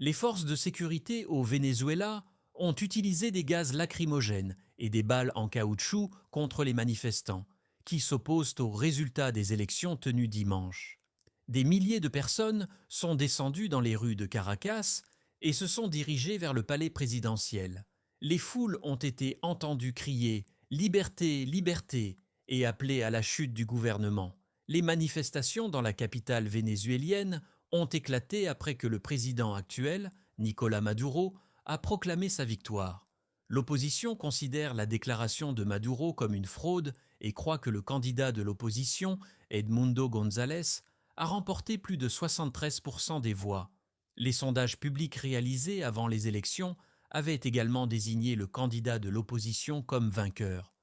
Les forces de sécurité au Venezuela ont utilisé des gaz lacrymogènes et des balles en caoutchouc contre les manifestants, qui s'opposent aux résultats des élections tenues dimanche. Des milliers de personnes sont descendues dans les rues de Caracas et se sont dirigées vers le palais présidentiel. Les foules ont été entendues crier « Liberté, liberté » et appeler à la chute du gouvernement. Les manifestations dans la capitale vénézuélienne ont éclaté après que le président actuel, Nicolás Maduro, a proclamé sa victoire. L'opposition considère la déclaration de Maduro comme une fraude et croit que le candidat de l'opposition, Edmundo González, a remporté plus de 73% des voix. Les sondages publics réalisés avant les élections avaient également désigné le candidat de l'opposition comme vainqueur.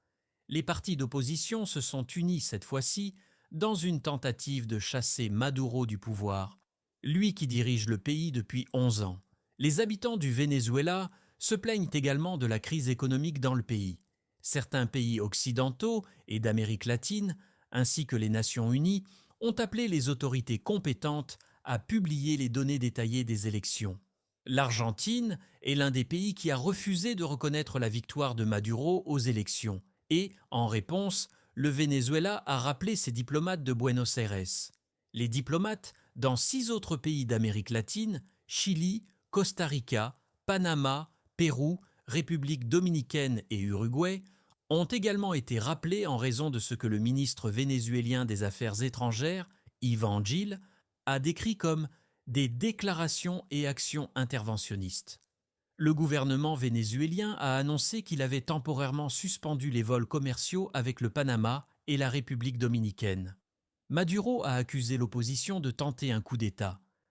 Les partis d'opposition se sont unis cette fois-ci dans une tentative de chasser Maduro du pouvoir, lui qui dirige le pays depuis 11 ans. Les habitants du Venezuela se plaignent également de la crise économique dans le pays. Certains pays occidentaux et d'Amérique latine, ainsi que les Nations unies, ont appelé les autorités compétentes à publier les données détaillées des élections. L'Argentine est l'un des pays qui a refusé de reconnaître la victoire de Maduro aux élections et, en réponse, le Venezuela a rappelé ses diplomates de Buenos Aires. Les diplomates dans 6 autres pays d'Amérique latine, Chili, Costa Rica, Panama, Pérou, République dominicaine et Uruguay, ont également été rappelés en raison de ce que le ministre vénézuélien des Affaires étrangères, Iván Gil, a décrit comme des déclarations et actions interventionnistes. Le gouvernement vénézuélien a annoncé qu'il avait temporairement suspendu les vols commerciaux avec le Panama et la République dominicaine. Maduro a accusé l'opposition de tenter un coup d'État.